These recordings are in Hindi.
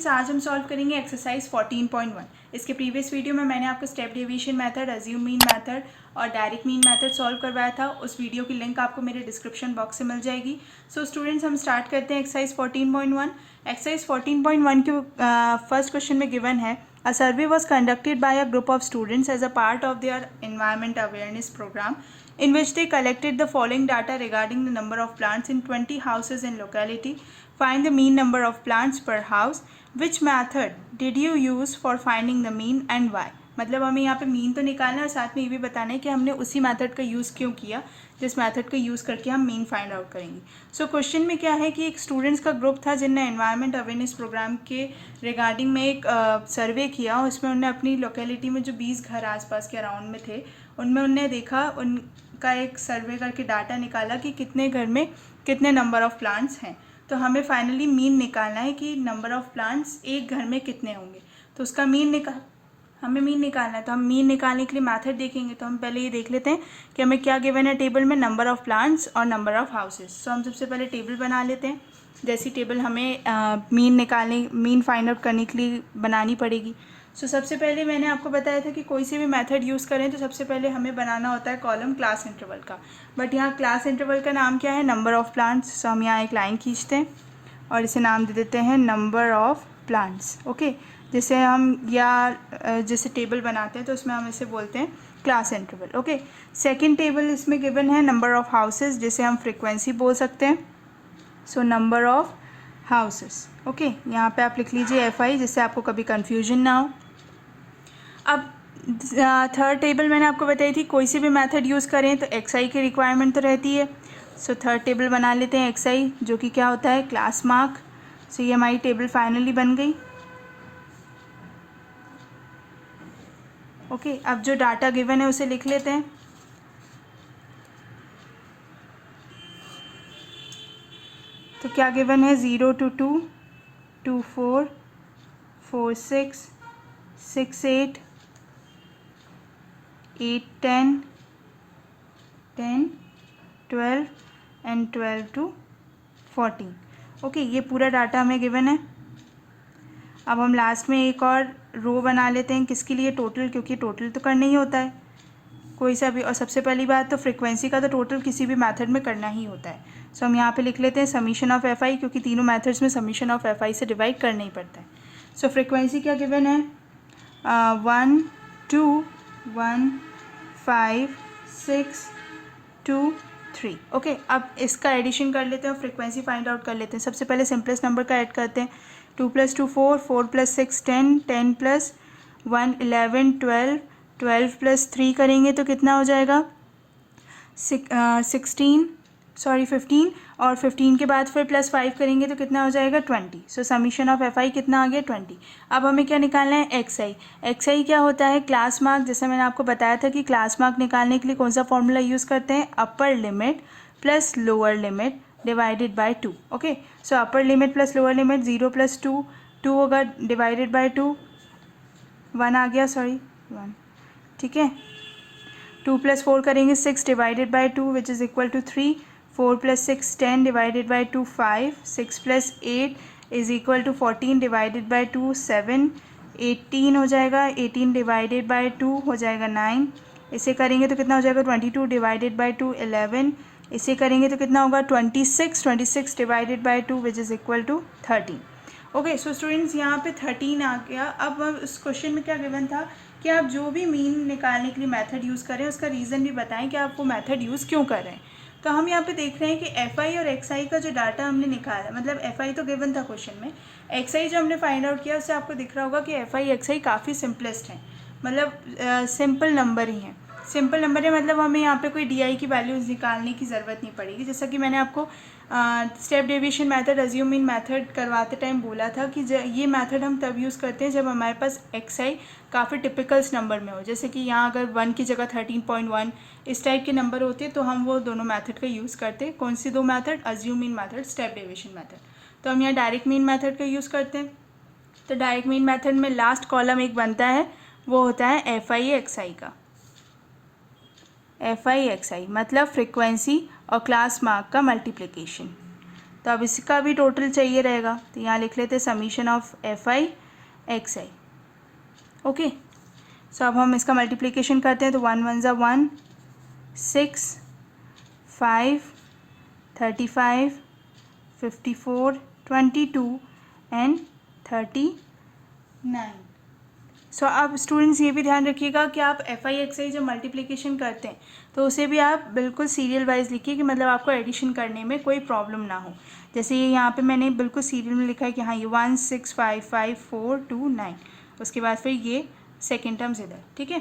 स्टूडेंट्स, आज हम सॉल्व करेंगे एक्सरसाइज 14.1। इसके प्रीवियस वीडियो में मैंने आपको step deviation method, assume mean method और डायरेक्ट मीन मेथड सॉल्व करवाया था। उस वीडियो की लिंक आपको मेरे डिस्क्रिप्शन बॉक्स से मिल जाएगी। सो स्टूडेंट्स, हम स्टार्ट करते हैं एक्सरसाइज 14.1। एक्सरसाइज 14.1 के फर्स्ट क्वेश्चन में गिवन है, a survey was conducted by a group of students as a part of their environment awareness programme in which they collected the following data regarding the number of plants in 20 houses in locality. Find the mean number of plants per house. Which method did you use for finding the mean and why? मतलब हमें यहाँ पे मीन तो निकालना है और साथ में ये भी बताना है कि हमने उसी मेथड का यूज़ क्यों किया जिस मेथड का यूज़ करके हम मीन फाइंड आउट करेंगे। सो क्वेश्चन में क्या है कि एक स्टूडेंट्स का ग्रुप था जिनने एनवायरनमेंट अवेयरनेस प्रोग्राम के रिगार्डिंग में एक सर्वे किया। उसमें उन्होंने अपनी लोकेलिटी में जो 20 घर आसपास के अराउंड में थे उनमें उनने देखा, उनका एक सर्वे करके डाटा निकाला कि कितने घर में कितने नंबर ऑफ़ प्लांट्स हैं। तो हमें फाइनली मीन निकालना है कि नंबर ऑफ़ प्लांट्स एक घर में कितने होंगे। तो उसका हमें मीन निकालना है। तो हम मीन निकालने के लिए मेथड देखेंगे। तो हम पहले ये देख लेते हैं कि हमें क्या गिवन है टेबल में, नंबर ऑफ़ प्लांट्स और नंबर ऑफ़ हाउसेस। सो हम सबसे पहले टेबल बना लेते हैं। जैसी टेबल हमें मीन फाइंड आउट करने के लिए बनानी पड़ेगी। सो सबसे पहले मैंने आपको बताया था कि कोई से भी मेथड यूज़ करें तो सबसे पहले हमें बनाना होता है कॉलम क्लास इंटरवल का। बट यहाँ क्लास इंटरवल का नाम क्या है? Number of plants. सो हम यहाँ एक लाइन खींचते हैं और इसे नाम दे देते हैं नंबर ऑफ़ प्लांट्स। ओके, जैसे हम जैसे टेबल बनाते हैं तो उसमें हम इसे बोलते हैं class interval. Okay, second table इसमें गिवन है नंबर ऑफ़ हाउसेस, जिसे हम फ्रिक्वेंसी बोल सकते हैं। So number of houses. Okay, यहाँ पे आप लिख लीजिए FI, जिससे आपको कभी कन्फ्यूजन ना हो। अब थर्ड टेबल मैंने आपको बताई थी कोई सी भी मेथड यूज़ करें तो XI की रिक्वायरमेंट तो रहती है। सो थर्ड टेबल बना लेते हैं XI, जो कि क्या होता है? Class mark. सो ये हमारी टेबल फाइनली बन गई। ओके, अब जो डाटा गिवन है उसे लिख लेते हैं। तो क्या गिवन है? 0 to 2, 2 4, 4 6, 6 8, 8 10, 10 12 एंड 12 to 14। ओके, ये पूरा डाटा हमें गिवन है। अब हम लास्ट में एक और रो बना लेते हैं। किसके लिए? टोटल, क्योंकि टोटल तो करना ही होता है कोई सा भी। और सबसे पहली बात तो फ्रीक्वेंसी का तो टोटल किसी भी मेथड में करना ही होता है। सो हम यहाँ पे लिख लेते हैं समीशन ऑफ FI, क्योंकि तीनों मेथड्स में समीशन ऑफ FI से डिवाइड करना ही पड़ता है। सो फ्रीक्वेंसी क्या गिवन है? 1 2 1 5 6 2 3। ओके, अब इसका एडिशन कर लेते हैं और फ्रीक्वेंसी फाइंड आउट कर लेते हैं। सबसे पहले सिंपलेस्ट नंबर का ऐड करते हैं। 2 + 2 4, 4 + 6 10, 10 + 1 11, 12, 12 + 3 करेंगे तो कितना हो जाएगा? 15, और 15 के बाद फिर +5 करेंगे तो कितना हो जाएगा? 20। सो समीशन ऑफ FI कितना आ गया? 20। अब हमें क्या निकालना है? XI क्या होता है? Class mark. जैसे मैंने आपको बताया था कि क्लास मार्क निकालने के लिए कौन सा फॉर्मूला यूज़ करते हैं? Upper limit plus lower limit divided by 2। Okay, so upper limit plus lower limit 0 + 2, 2 होगा डिवाइडेड बाय 2, 1 आ गया, 1। ठीक है, 2 + 4 करेंगे 6 divided by 2 which is equal to 3। 4 + 6 10 divided by 2 5। 6 + 8 is equal to 14 divided by 2 7। 18 हो जाएगा, 18 डिवाइडेड बाय 2 हो जाएगा 9। इसे करेंगे तो कितना हो जाएगा? 22 डिवाइडेड बाय 2 11। इसे करेंगे तो कितना होगा? 26 divided by 2 which is equal to 13। Okay, so students यहाँ पे 13 आ गया। अब उस क्वेश्चन में क्या गिवन था कि आप जो भी मीन निकालने के लिए मेथड यूज़ करें उसका रीज़न भी बताएं कि आप वो मेथड यूज़ क्यों कर रहे हैं। तो हम यहाँ पे देख रहे हैं कि FI और XI का जो डाटा हमने निकाला, मतलब FI तो गिवन था क्वेश्चन में, XI जो हमने फाइंड आउट किया उससे आपको दिख रहा होगा कि FI XI काफ़ी सिंपलेस्ट हैं, मतलब सिंपल नंबर ही हैं। सिंपल नंबर है मतलब हमें यहाँ पे कोई DI की वैल्यूज़ निकालने की ज़रूरत नहीं पड़ेगी। जैसा कि मैंने आपको step deviation method, assume mean method करवाते टाइम बोला था कि ये मेथड हम तब यूज़ करते हैं जब हमारे पास XI काफ़ी टिपिकल्स नंबर में हो। जैसे कि यहाँ अगर 1 की जगह 13.1 इस टाइप के नंबर होते तो हम वो दोनों मेथड का यूज़ करते। कौन सी दो method? Assume mean method, step deviation method. तो हम यहाँ डायरेक्ट मीन मेथड का यूज़ करते हैं। तो डायरेक्ट मीन मेथड में लास्ट कॉलम एक बनता है, वो होता है FI XI का। FI XI मतलब फ्रीक्वेंसी और क्लास मार्क का मल्टीप्लिकेशन। तो अब इसका भी टोटल चाहिए रहेगा, तो यहाँ लिख लेते हैं summation of FI XI। Okay, so अब हम इसका मल्टीप्लिकेशन करते हैं, तो 1 1 ज़ा 1, 6, 5, 35, 54, 22 एंड 39। सो अब स्टूडेंट्स ये भी ध्यान रखिएगा कि आप FI XI जब मल्टीप्लिकेशन करते हैं तो उसे भी आप बिल्कुल सीरियल वाइज लिखिए, कि मतलब आपको एडिशन करने में कोई प्रॉब्लम ना हो। जैसे ये यहाँ पे मैंने बिल्कुल सीरियल में लिखा है कि हाँ ये 1 6 5 5 4 2 9, उसके बाद फिर ये सेकेंड टर्म्स इधर, ठीक है।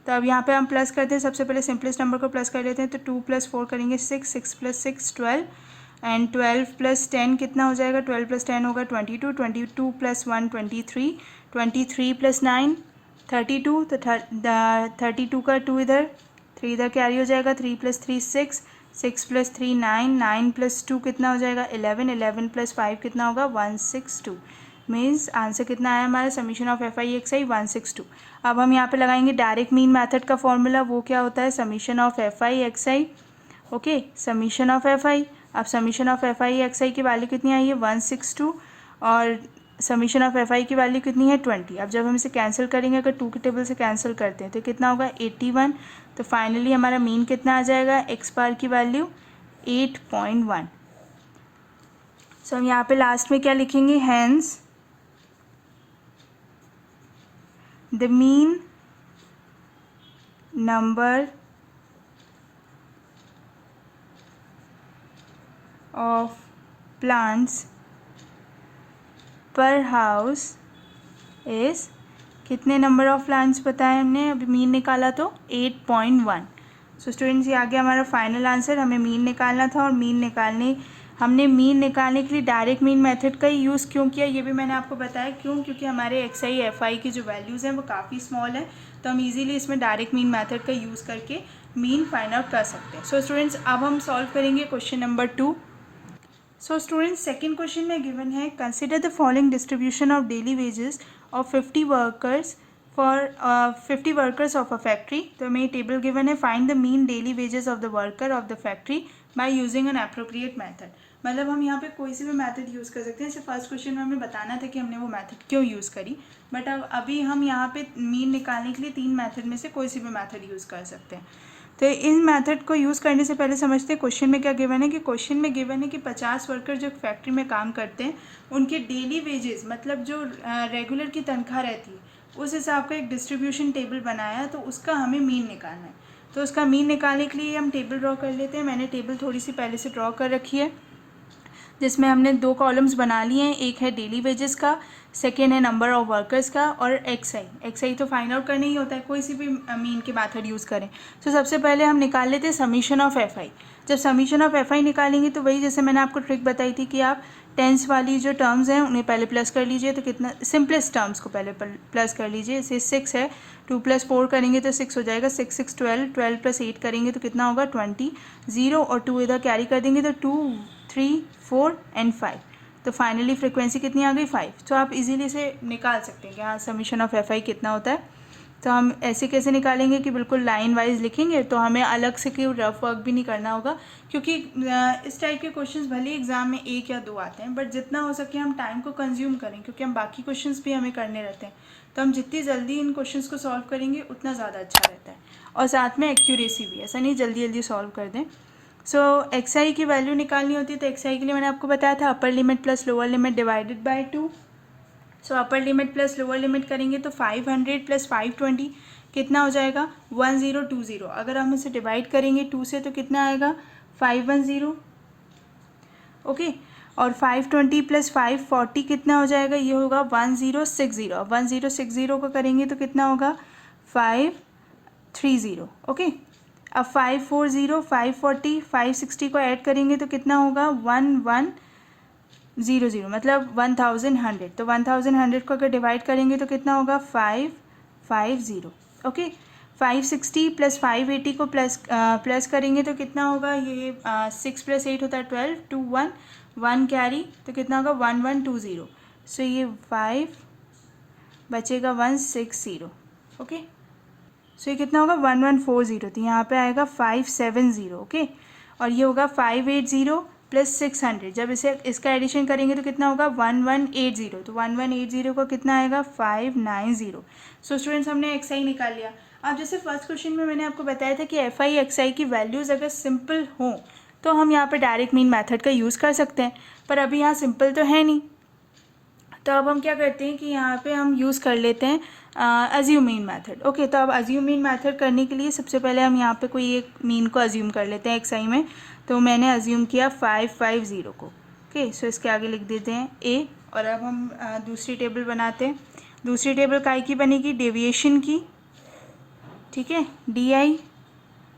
तो अब यहाँ पे हम प्लस करते हैं, सबसे पहले सिंपलेस्ट नंबर को प्लस कर लेते हैं, तो 2 + 4 करेंगे 6, 6 + 6 12 एंड 12 + 10 कितना हो जाएगा, 12 + 10 होगा 22, 22 + 1 23, 23 + 9 32, तो 32 का 2 इधर, 3 इधर कैरी हो जाएगा, 3 + 3 6, 6 + 3 9, 9 + 2 कितना हो जाएगा 11, 11 + 5 कितना होगा 162। मीन्स आंसर कितना आया हमारा समीशन ऑफ FI XI 162। अब हम यहाँ पे लगाएंगे डायरेक्ट मीन मेथड का फॉर्मूला, वो क्या होता है summation of FI XI। Okay, summation of FI, अब समीशन ऑफ FI XI की वैल्यू कितनी आई है 162 और समीशन ऑफ FI की वैल्यू कितनी है 20। अब जब हम इसे कैंसिल करेंगे, अगर 2 के टेबल से कैंसिल करते हैं तो कितना होगा 81। तो फाइनली हमारा मीन कितना आ जाएगा, एक्स बार की वैल्यू 8.1। सो हम यहाँ पे लास्ट में क्या लिखेंगे, hence the mean number of plants per house is, कितने नंबर ऑफ प्लांट्स बताए हमने, अभी मीन निकाला तो 8.1। सो स्टूडेंट्स ये आ गया हमारा फाइनल आंसर। हमें मीन निकालना था और हमने मीन निकालने के लिए डायरेक्ट मीन मेथड का ही यूज़ क्यों किया, ये भी मैंने आपको बताया क्यों, क्योंकि हमारे XI FI की जो वैल्यूज़ हैं वो काफ़ी स्मॉल है, तो हम इजीली इसमें डायरेक्ट मीन मेथड का यूज़ करके मीन फाइंड आउट कर सकते हैं। सो स्टूडेंट्स अब हम सॉल्व करेंगे question number 2। So students second question में गिवन है, consider the following distribution of daily wages of 50 workers for 50 workers of a factory. तो हमें टेबल गिवन है, find the mean daily wages of the worker of the factory by using N appropriate method. मतलब हम यहाँ पे कोई सी भी मेथड यूज़ कर सकते हैं। जैसे फर्स्ट क्वेश्चन में हमें बताना था कि हमने वो मेथड क्यों यूज़ करी, बट अब अभी हम यहाँ पे मीन निकालने के लिए 3 मेथड में से कोई सी भी मेथड यूज़ कर सकते हैं। तो इन मेथड को यूज़ करने से पहले समझते हैं क्वेश्चन में क्या गिवन है, कि क्वेश्चन में गिवन है कि 50 वर्कर जो फैक्ट्री में काम करते हैं उनके डेली वेजेस, मतलब जो रेगुलर की तनख्वाह रहती है, उस हिसाब का एक डिस्ट्रीब्यूशन टेबल बनाया है, तो उसका हमें मीन निकालना है। तो उसका मीन निकालने के लिए हम टेबल ड्रॉ कर लेते हैं। मैंने टेबल थोड़ी सी पहले से ड्रॉ कर रखी है, जिसमें हमने 2 कॉलम्स बना लिए हैं, एक है डेली वेजेस का, सेकेंड है नंबर ऑफ वर्कर्स का, और XI तो फाइंड आउट करना ही होता है, कोई सी भी मीन के मेथड यूज़ करें। तो सबसे पहले हम निकाल लेते हैं समीशन ऑफ FI। जब समीशन ऑफ FI निकालेंगे तो वही जैसे मैंने आपको ट्रिक बताई थी कि आप टेंस वाली जो टर्म्स हैं उन्हें पहले प्लस कर लीजिए, तो कितना सिंपलेस्ट टर्म्स को पहले प्लस कर लीजिए। जैसे 6 है, 2 + 4 करेंगे तो 6 हो जाएगा, 6 6 12, 12 + 8 करेंगे तो कितना होगा 20, 0 और 2 इधर कैरी कर देंगे तो 2 3 4 एंड 5। तो फाइनली फ्रीक्वेंसी कितनी आ गई 5। तो आप इजीली इसे निकाल सकते हैं कि हाँ समीशन ऑफ FI कितना होता है। तो हम ऐसे कैसे निकालेंगे कि बिल्कुल लाइन वाइज लिखेंगे, तो हमें अलग से कोई रफ वर्क भी नहीं करना होगा, क्योंकि इस टाइप के क्वेश्चंस भले एग्जाम में 1 या 2 आते हैं, बट जितना हो सके हम टाइम को कंज्यूम करें, क्योंकि हम बाकी क्वेश्चंस भी हमें करने रहते हैं। तो हम जितनी जल्दी इन क्वेश्चंस को सॉल्व करेंगे उतना ज़्यादा अच्छा रहता है, और साथ में एक्यूरेसी भी, ऐसा नहीं जल्दी जल्दी सॉल्व कर दें। सो XI की वैल्यू निकालनी होती है, तो XI के लिए मैंने आपको बताया था upper limit plus lower limit divided by 2। So upper limit plus lower limit करेंगे तो 500 + 520 कितना हो जाएगा 1020। अगर हम इसे डिवाइड करेंगे 2 से तो कितना आएगा 510। ओके, और 520 + 540 कितना हो जाएगा, ये होगा 1060। 1060 को करेंगे तो कितना होगा 530। ओके, अब 540 540 560 को ऐड करेंगे तो कितना होगा 1100, मतलब 1100। तो 1100 को अगर डिवाइड करेंगे तो कितना होगा 550। ओके, 560 + 580 को प्लस करेंगे तो कितना होगा, ये 6 + 8 होता है 12, 2 1 1 कैरी, तो कितना होगा 1120। सो ये 5 बचेगा 160। ओके, सो ये कितना होगा 1140, तो यहाँ पे आएगा 570। ओके, और ये होगा 580 प्लस 600, जब इसका एडिशन करेंगे तो कितना होगा 1180, तो 1180 का कितना आएगा 590। सो स्टूडेंट्स हमने एक्स आई निकाल लिया। अब जैसे फर्स्ट क्वेश्चन में मैंने आपको बताया था कि एफ आई एक्स आई की वैल्यूज़ अगर सिंपल हों तो हम यहाँ पे डायरेक्ट मीन मेथड का यूज़ कर सकते हैं, पर अभी यहाँ सिंपल तो है नहीं। तो अब हम क्या करते हैं कि यहाँ पे हम यूज़ कर लेते हैं अज्यूम मीन मेथड। ओके, तो अब अज्यूम मीन मेथड करने के लिए सबसे पहले हम यहाँ पे कोई एक मीन को अज्यूम कर लेते हैं एक्स आई में। तो मैंने अज्यूम किया 550 को। ओके, सो इसके आगे लिख देते हैं ए। और अब हम दूसरी टेबल बनाते हैं। दूसरी टेबल काय की बनेगी, डेविएशन की, ठीक है, d i.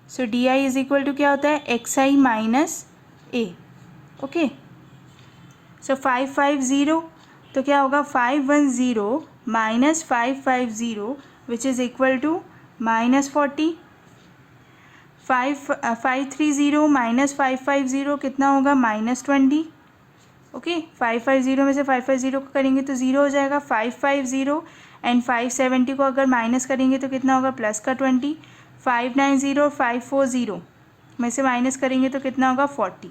So d i is equal to क्या होता है, x i minus a. Okay, so 550 तो क्या होगा 510 minus 550 which is equal to -40। 530 minus 550 कितना होगा -20। ओके, 550 में से 550 को करेंगे तो 0 हो जाएगा। 550 एंड 570 को अगर माइनस करेंगे तो कितना होगा प्लस का 20। 590 और 540 में से माइनस करेंगे तो कितना होगा 40।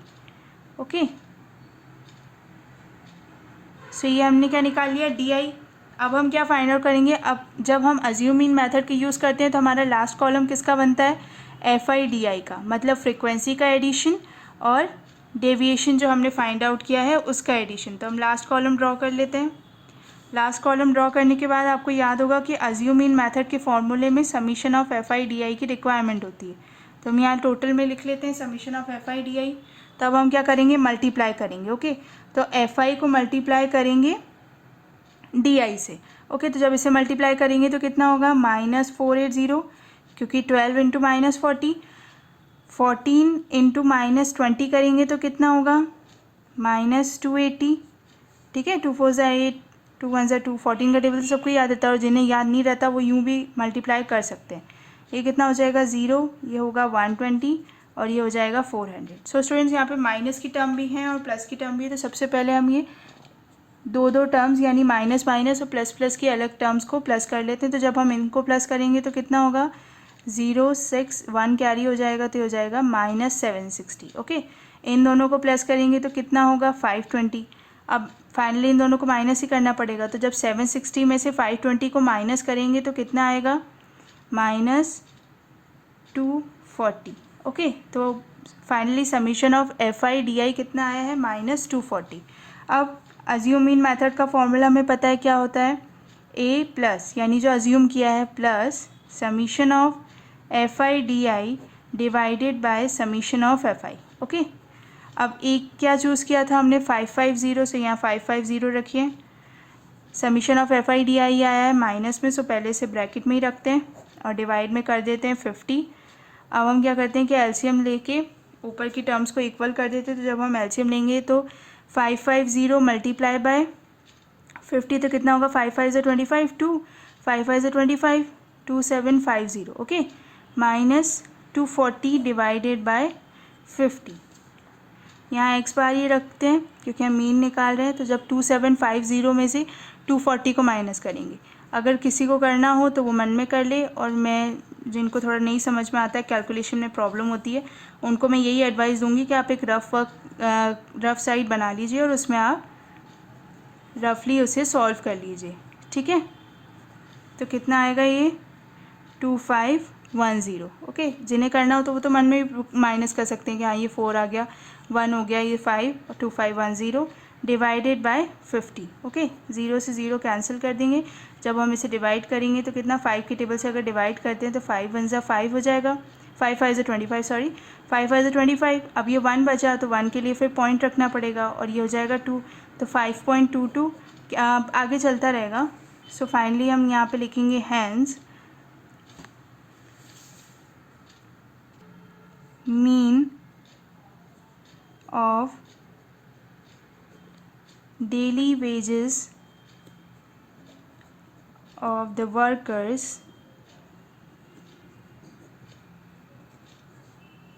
ओके, सो ये हमने क्या निकाल लिया डी आई। अब हम क्या फाइंड आउट करेंगे, अब जब हम अज्यूम मीन मेथड के यूज़ करते हैं तो हमारा लास्ट कॉलम किसका बनता है, एफ आई डी आई का, मतलब फ्रिक्वेंसी का एडिशन और डेविएशन जो हमने फाइंड आउट किया है उसका एडिशन। तो हम लास्ट कॉलम ड्रॉ कर लेते हैं। लास्ट कॉलम ड्रॉ करने के बाद आपको याद होगा कि अज्यूम मीन मेथड के फॉर्मूले में summation of F I D I की रिक्वायरमेंट होती है। तो हम यहाँ टोटल में लिख लेते हैं summation of F I D I. तब हम क्या करेंगे, मल्टीप्लाई करेंगे। ओके, तो एफ आई को मल्टीप्लाई करेंगे डी आई से। ओके, तो जब इसे मल्टीप्लाई करेंगे तो कितना होगा -480, क्योंकि 12 इंटू -40, 14 इंटू -20 करेंगे तो कितना होगा -280। ठीक है, 2 4 ज़ा 8, 2 1 ज़ा 2, 14 का टेबल तो सबको याद रहता है, और जिन्हें याद नहीं रहता वो यूँ भी मल्टीप्लाई कर सकते हैं। ये कितना हो जाएगा 0, ये होगा 120 और ये हो जाएगा 400। सो स्टूडेंट्स यहाँ पे माइनस की टर्म भी हैं और प्लस की टर्म भी है, तो सबसे पहले हम ये दो टर्म्स यानी माइनस माइनस और प्लस प्लस की अलग टर्म्स को प्लस कर लेते हैं। तो जब हम इनको प्लस करेंगे तो कितना होगा 0 6 1 कैरी हो जाएगा, तो हो जाएगा -760। ओके, इन दोनों को प्लस करेंगे तो कितना होगा 520। अब फाइनली इन दोनों को माइनस ही करना पड़ेगा, तो जब 760 में से 520 को माइनस करेंगे तो कितना आएगा -240। ओके, तो finally summation of F I D I कितना आया है -240। अब अज्यूम मीन मेथड का फॉर्मूला हमें पता है क्या होता है, ए प्लस यानी जो अज्यूम किया है plus summation of F I D I divided by summation of F I. Okay, अब एक क्या चूज़ किया था हमने 550, से यहाँ 550 रखिए। Summation of F I D I आया है माइनस में, सो पहले से ब्रैकेट में ही रखते हैं और डिवाइड में कर देते हैं 50। अब हम क्या करते हैं कि एलसीएम लेके ऊपर की टर्म्स को इक्वल कर देते हैं। तो जब हम एलसीएम लेंगे तो 550 मल्टीप्लाई बाय 50 तो कितना होगा 5 5 ज़ा 25, 2 5 5 ज़ा 25, 2750। Okay, -240 divided by 50। यहाँ एक्स बार ये रखते हैं क्योंकि हम मीन निकाल रहे हैं। तो जब 2750 में से 240 को माइनस करेंगे, अगर किसी को करना हो तो वो मन में कर ले, और मैं जिनको थोड़ा नहीं समझ में आता है, कैलकुलेशन में प्रॉब्लम होती है, उनको मैं यही एडवाइस दूंगी कि आप एक रफ साइड बना लीजिए और उसमें आप रफली उसे सॉल्व कर लीजिए। ठीक है, तो कितना आएगा ये 2510। ओके, जिन्हें करना हो तो वो तो मन में माइनस कर सकते हैं कि हाँ ये 4 आ गया, 1 हो गया, ये 5 और 2510 डिवाइडेड बाय 50। ओके, 0 से 0 कैंसिल कर देंगे। जब हम इसे डिवाइड करेंगे तो कितना 5 की टेबल से अगर डिवाइड करते हैं तो 5 1 ज़ा 5 हो जाएगा, 5 5 ज़ा 25, सॉरी 5 5 ज़ा 25। अब ये 1 बचा तो 1 के लिए फिर पॉइंट रखना पड़ेगा और ये हो जाएगा 2, तो 5.22 आगे चलता रहेगा। सो फाइनली हम यहाँ पे लिखेंगे hence mean of daily wages of the workers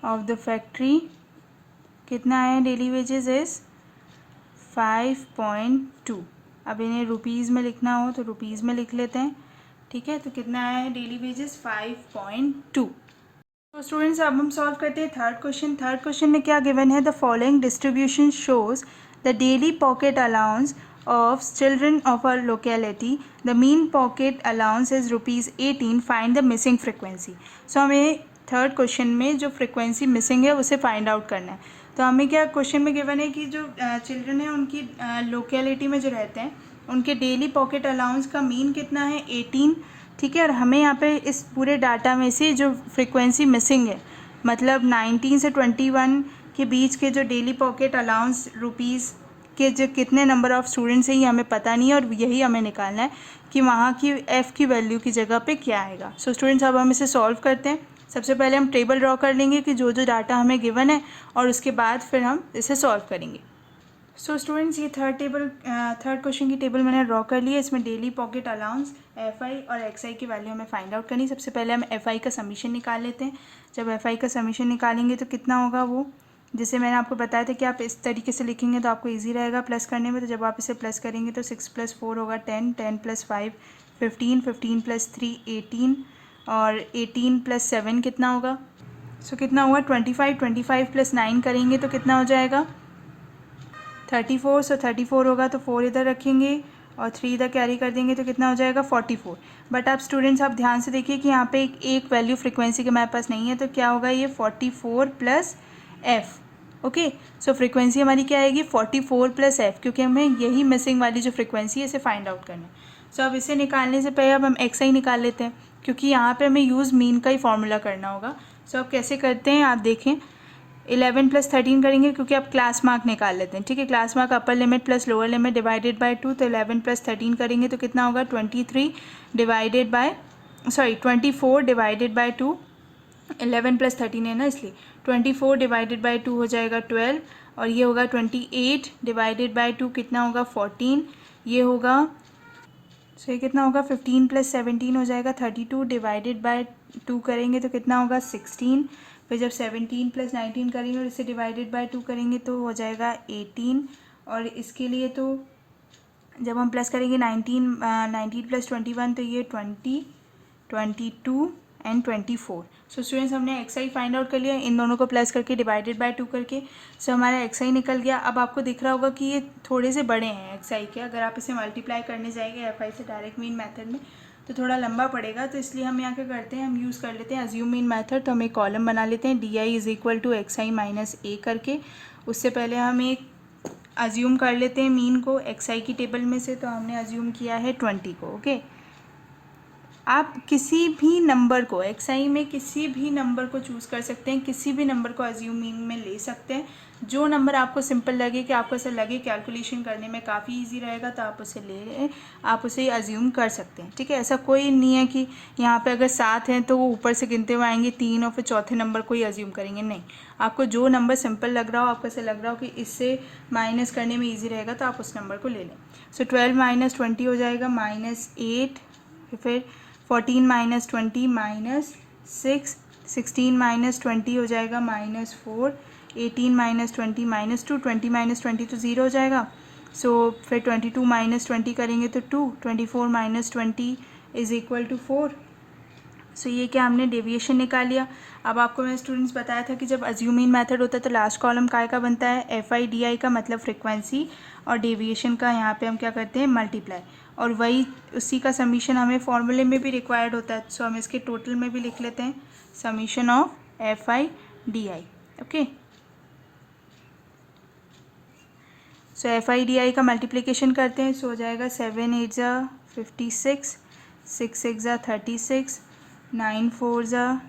of the factory कितना है डेली वेजेस इज़ 5.2। अब इन्हें रुपीज़ में लिखना हो तो रुपीज़ में लिख लेते हैं। ठीक है, तो कितना है डेली वेजेस 5.2। तो स्टूडेंट्स अब हम सॉल्व करते हैं थर्ड क्वेश्चन। थर्ड क्वेश्चन में क्या गिवन है, the following distribution shows the daily pocket allowance of children of a locality. The mean pocket allowance is ₹18. Find the missing frequency. So हमें थर्ड क्वेश्चन में जो फ्रिक्वेंसी मिसिंग है उसे फाइंड आउट करना है। तो हमें क्या क्वेश्चन में गिवन है कि जो चिल्ड्रन है उनकी लोकेलिटी में जो रहते हैं उनके डेली पॉकेट अलाउंस का मीन कितना है 18, ठीक है। और हमें यहाँ पे इस पूरे डाटा में से जो फ्रिक्वेंसी मिसिंग है मतलब 19 से 21 के बीच के जो डेली पॉकेट अलाउंस रुपीज़ के जो कितने नंबर ऑफ़ स्टूडेंट्स हैं ये हमें पता नहीं है और यही हमें निकालना है कि वहाँ की एफ़ की वैल्यू की जगह पे क्या आएगा। सो स्टूडेंट्स अब हम इसे सॉल्व करते हैं। सबसे पहले हम टेबल ड्रॉ कर लेंगे कि जो जो डाटा हमें गिवन है और उसके बाद फिर हम इसे सॉल्व करेंगे। सो स्टूडेंट्स ये थर्ड क्वेश्चन की टेबल मैंने ड्रॉ कर ली है। इसमें डेली पॉकेट अलाउंस FI और XI की वैल्यू हमें फाइंड आउट करनी। सबसे पहले हम FI का समीशन निकाल लेते हैं। जब FI का समीशन निकालेंगे तो कितना होगा वो, जैसे मैंने आपको बताया था कि आप इस तरीके से लिखेंगे तो आपको इजी रहेगा प्लस करने में। तो जब आप इसे प्लस करेंगे तो 6 + 4 होगा 10, 10 + 5 15, 15 + 3 18 और 18 + 7 कितना होगा, सो कितना होगा 25, 25 + 9 करेंगे तो कितना हो जाएगा 34। सो 34 होगा तो 4 इधर रखेंगे और 3 इधर कैरी कर देंगे तो कितना हो जाएगा 44। बट आप स्टूडेंट्स आप ध्यान से देखिए कि यहाँ पे एक वैल्यू फ्रिक्वेंसी के हमारे पास नहीं है, तो क्या होगा ये 44 + F। ओके, सो फ्रिक्वेंसी हमारी क्या आएगी 44 + F, क्योंकि हमें यही मिसिंग वाली जो फ्रिक्वेंसी है इसे फाइंड आउट करना है। सो अब इसे निकालने से पहले अब हम XI निकाल लेते हैं, क्योंकि यहाँ पे हमें यूज़ मीन का ही फॉर्मूला करना होगा। सो अब कैसे करते हैं आप देखें, 11 + 13 करेंगे क्योंकि आप क्लास मार्क निकाल लेते हैं, ठीक है। Class mark upper limit plus lower limit divided by 2, तो 11 + 13 करेंगे तो कितना होगा 24 डिवाइडेड बाय 2। 11 + 13 है ना, इसलिए 24 डिवाइडेड बाय 2 हो जाएगा 12 और ये होगा 28 डिवाइडेड बाय 2 कितना होगा 14, ये होगा सो ये कितना होगा 15 + 17 हो जाएगा 32 डिवाइडेड बाय 2 करेंगे तो कितना होगा 16। फिर जब 17 + 19 करेंगे और इसे डिवाइडेड बाय 2 करेंगे तो हो जाएगा 18। और इसके लिए तो जब हम प्लस करेंगे 19 + 21 तो ये 20, 22 एंड 24। सो स्टूडेंट्स हमने XI फाइंड आउट कर लिया इन दोनों को प्लस करके डिवाइडेड बाय 2 करके। सो हमारा XI निकल गया। अब आपको दिख रहा होगा कि ये थोड़े से बड़े हैं XI के, अगर आप इसे मल्टीप्लाई करने जाएंगे FI से डायरेक्ट मीन मेथड में तो थोड़ा लंबा पड़ेगा, तो इसलिए हम यहाँ क्या करते हैं, हम यूज़ कर लेते हैं अज्यूम मीन मेथड। तो हम एक कॉलम बना लेते हैं DI = XI - A करके। उससे पहले हम एक अज्यूम कर लेते हैं मीन को XI की टेबल में से, तो हमने अज्यूम किया है 20 को। ओके, आप किसी भी नंबर को XI में किसी भी नंबर को चूज़ कर सकते हैं, किसी भी नंबर को अज्यूम मीन में ले सकते हैं। जो नंबर आपको सिंपल लगे कि आपको ऐसा लगे कैलकुलेशन करने में काफ़ी इजी रहेगा तो आप उसे ले लें, आप उसे अज्यूम कर सकते हैं, ठीक है। ऐसा कोई नहीं है कि यहाँ पे अगर 7 हैं तो वो ऊपर से गिनते हुए आएंगे 3 और फिर चौथे नंबर को ही अज्यूम करेंगे, नहीं। आपको जो नंबर सिंपल लग रहा हो, आपको ऐसा लग रहा हो कि इससे माइनस करने में ईजी रहेगा तो आप उस नंबर को ले लें। सो 12 - 20 हो जाएगा -8, फिर 14 - 20 -6, 16 - 20 हो जाएगा -4, 18 - 20 -2, 20 - 20 तो 0 हो जाएगा। सो फिर 22 - 20 करेंगे तो 2, 24 - 20 = 4। सो ये क्या हमने डेविएशन निकाल लिया। अब आपको मैंने स्टूडेंट्स बताया था कि जब अज्यूमिंग मेथड होता है तो लास्ट कॉलम काय का बनता है FI DI का, मतलब फ्रिक्वेंसी, और डेविएशन का यहाँ पे हम क्या करते हैं मल्टीप्लाई, और वही उसी का समीशन हमें फॉर्मूले में भी रिक्वायर्ड होता है। सो हम इसके टोटल में भी लिख लेते हैं summation of FI DI। Okay, so FI DI का मल्टीप्लिकेशन करते हैं। सो हो जाएगा 7 8 ज़ा 56, 6 6 ज़ा 36, 9 4 ज़ा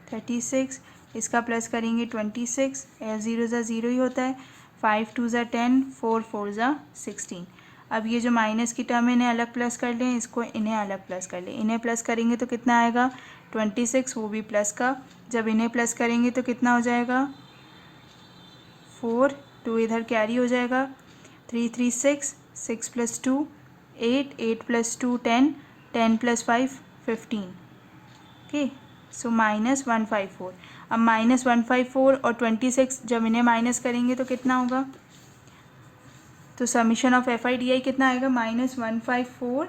36, इसका प्लस करेंगे 26, 0 ज़ा 0 ही होता है, 5 2 ज़ा 10, 4 4 ज़ा 16। अब ये जो माइनस की टर्म है इन्हें अलग प्लस कर लें, इसको इन्हें अलग प्लस कर लें। इन्हें प्लस करेंगे तो कितना आएगा 26, वो भी प्लस का। जब इन्हें प्लस करेंगे तो कितना हो जाएगा 4, 2 इधर कैरी हो जाएगा, 3 3 6, 6 + 2 8, 8 + 2 10, 10 + 5 15। ओके, सो -154। अब -154 और 26 जब इन्हें माइनस करेंगे तो कितना होगा, तो समीशन ऑफ FI DI कितना आएगा -154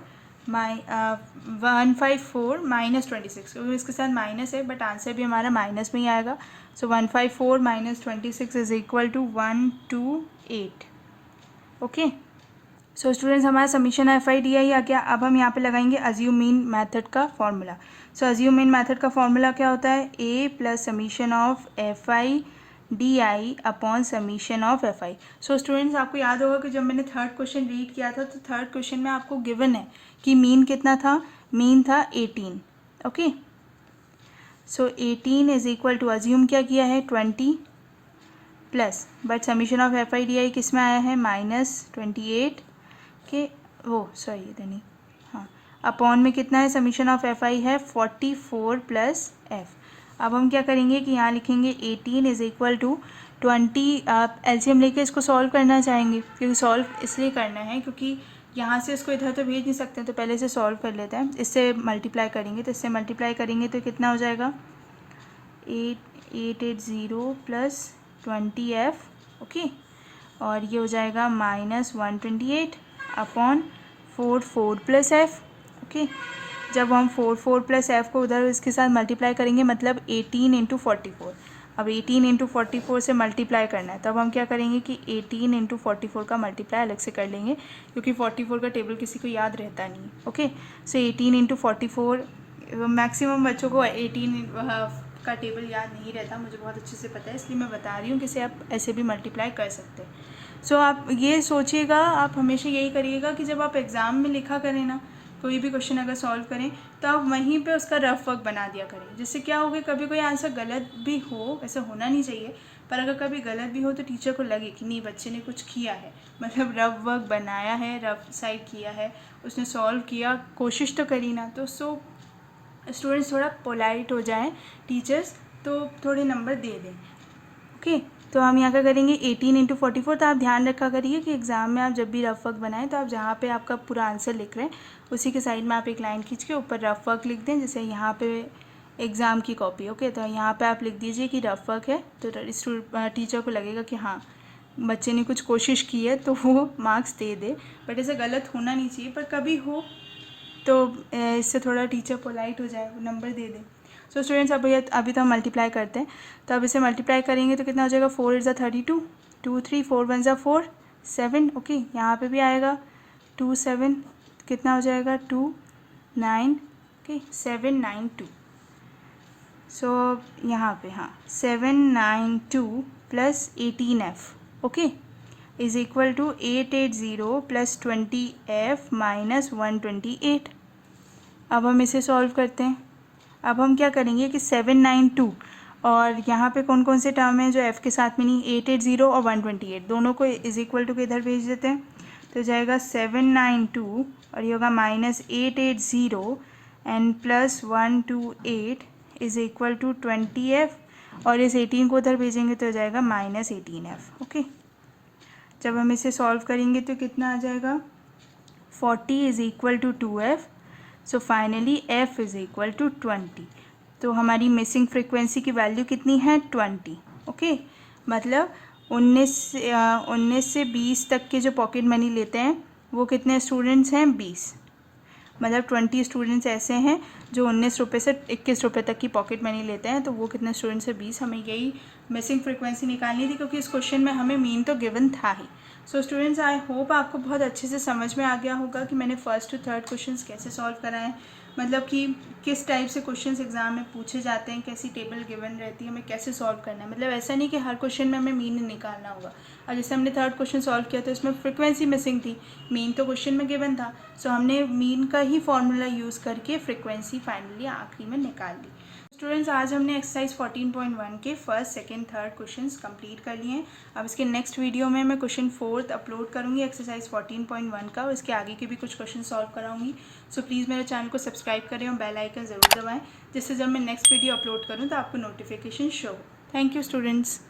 154 माइनस 26, क्योंकि इसके साथ माइनस है बट आंसर भी हमारा माइनस में ही आएगा। So 154 minus 26 is equal to 128। Okay, so students हमारा summation F I D I आ गया। अब हम यहाँ पे लगाएंगे अज्यूम मीन मेथड का formula. So assume mean method का फॉर्मूला क्या होता है? A plus summation of F I D I upon summation of F I. So students आपको याद होगा कि जब मैंने थर्ड क्वेश्चन रीड किया था तो थर्ड क्वेश्चन में आपको गिवन है कि मीन कितना था? मीन था 18। Okay, so 18 is equal to, assume क्या किया है? 20 plus, but summation of F I D i किस में आया है? -28 के वो सॉरी इधर नहीं, हाँ, अपॉन में कितना है? समीशन ऑफ एफ आई है 44 प्लस एफ। अब हम क्या करेंगे कि यहाँ लिखेंगे 18 इज इक्वल टू 20। आप एलसीएम लेके इसको सॉल्व करना चाहेंगे, क्योंकि सॉल्व इसलिए करना है क्योंकि यहाँ से इसको इधर तो भेज नहीं सकते, तो पहले से सॉल्व कर लेते हैं। इससे मल्टीप्लाई करेंगे, तो इससे मल्टीप्लाई करेंगे तो कितना हो जाएगा? 880 प्लस 20f। ओके, और ये हो जाएगा -128 अपॉन 44 प्लस एफ। ओके, जब हम 44 प्लस एफ को उधर इसके साथ मल्टीप्लाई करेंगे, मतलब 18 इंटू 44। अब 18 इंटू 44 से मल्टीप्लाई करना है, तब हम क्या करेंगे कि 18 इंटू 44 का मल्टीप्लाई अलग से कर लेंगे, क्योंकि 44 का टेबल किसी को याद रहता नहीं। ओके, सो 18 इंटू 44, मैक्सिमम बच्चों को 18 का टेबल याद नहीं रहता, मुझे बहुत अच्छे से पता है, इसलिए मैं बता रही हूँ कि इसे आप ऐसे भी मल्टीप्लाई कर सकते हैं। सो आप ये सोचिएगा, आप हमेशा यही करिएगा कि जब आप एग्ज़ाम में लिखा करें ना, कोई भी क्वेश्चन अगर सॉल्व करें तो आप वहीं पे उसका रफ वर्क बना दिया करें। जिससे क्या होगा, कभी कोई आंसर गलत भी हो, ऐसा होना नहीं चाहिए, पर अगर कभी गलत भी हो तो टीचर को लगे कि नहीं बच्चे ने कुछ किया है, मतलब रफ वर्क बनाया है, रफ साइड किया है, उसने सॉल्व किया, कोशिश तो करी ना। तो सो स्टूडेंट्स थोड़ा पोलाइट हो जाएं, टीचर्स तो थोड़े नंबर दे दें। ओके, तो हम यहाँ क्या करेंगे? 18 इंटू 44। तो आप ध्यान रखा करिए कि एग्ज़ाम में आप जब भी रफ वर्क बनाएं तो आप जहाँ पे आपका पूरा आंसर लिख रहे हैं उसी के साइड में आप एक लाइन खींच के ऊपर रफ वर्क लिख दें, जैसे यहाँ पे एग्ज़ाम की कॉपी। ओके, तो यहाँ पे आप लिख दीजिए कि रफ वर्क है, तो टीचर को लगेगा कि हाँ बच्चे ने कुछ कोशिश की है, तो वो मार्क्स दे दे। बट ऐसा गलत होना नहीं चाहिए, पर कभी हो तो इससे थोड़ा टीचर पोलाइट हो जाए, नंबर दे दे। सो स्टूडेंट्स अभी तो हम मल्टीप्लाई करते हैं, तो अब इसे मल्टीप्लाई करेंगे तो कितना हो जाएगा? 4 × 32, 2 3 4 1 4 7। ओके, यहाँ पे भी आएगा 2 7, कितना हो जाएगा? 2 9। ओके, 792। सो यहाँ पे हाँ 792 plus 18f। Okay, is equal to 880 plus 20f minus 128। अब हम इसे सॉल्व करते हैं। अब हम क्या करेंगे कि 792 और यहाँ पे कौन कौन से टर्म हैं जो f के साथ में नहीं, 880 और 128, दोनों को इज इक्वल टू के इधर भेज देते हैं, तो जाएगा 792 और ये होगा -880 and plus 128 is equal to 20f, और इस 18 को उधर भेजेंगे तो हो जाएगा -18f। ओके, जब हम इसे सॉल्व करेंगे तो कितना आ जाएगा? 40 is equal to 2f। So finally f is equal to 20। तो हमारी मिसिंग फ्रीक्वेंसी की वैल्यू कितनी है? 20। ओके, मतलब 19 से 20 तक के जो पॉकेट मनी लेते हैं वो कितने स्टूडेंट्स हैं? 20। मतलब 20 स्टूडेंट्स ऐसे हैं जो 19 रुपये से 21 रुपये तक की पॉकेट मनी लेते हैं, तो वो कितने स्टूडेंट्स हैं? 20। हमें यही मिसिंग फ्रीक्वेंसी निकालनी थी, क्योंकि इस क्वेश्चन में हमें मीन तो गिवन था ही। सो स्टूडेंट्स आई होप आपको बहुत अच्छे से समझ में आ गया होगा कि मैंने फर्स्ट टू थर्ड क्वेश्चंस कैसे सॉल्व कराएं, मतलब कि किस टाइप से क्वेश्चंस एग्जाम में पूछे जाते हैं, कैसी टेबल गिवन रहती है, हमें कैसे सॉल्व करना है। मतलब ऐसा नहीं कि हर क्वेश्चन में हमें मीन निकालना होगा। और जैसे हमने थर्ड क्वेश्चन सॉल्व किया तो इसमें फ्रीक्वेंसी मिसिंग थी, मीन तो क्वेश्चन में गिवन था, सो हमने मीन का ही फॉर्मूला यूज़ करके फ्रीक्वेंसी फाइनली आखिरी में निकाल ली। स्टूडेंट्स आज हमने एक्सरसाइज 14.1 के first second third questions complete कर लिए हैं। अब इसके नेक्स्ट वीडियो में मैं क्वेश्चन 4 अपलोड करूंगी एक्सरसाइज 14.1 का, और इसके आगे के भी कुछ क्वेश्चन सॉल्व कराऊंगी। सो प्लीज़ मेरे चैनल को सब्सक्राइब करें और बेल आइकन ज़रूर दबाएं, जिससे जब मैं नेक्स्ट वीडियो अपलोड करूँ तो आपको नोटिफिकेशन शो हो। Thank you students.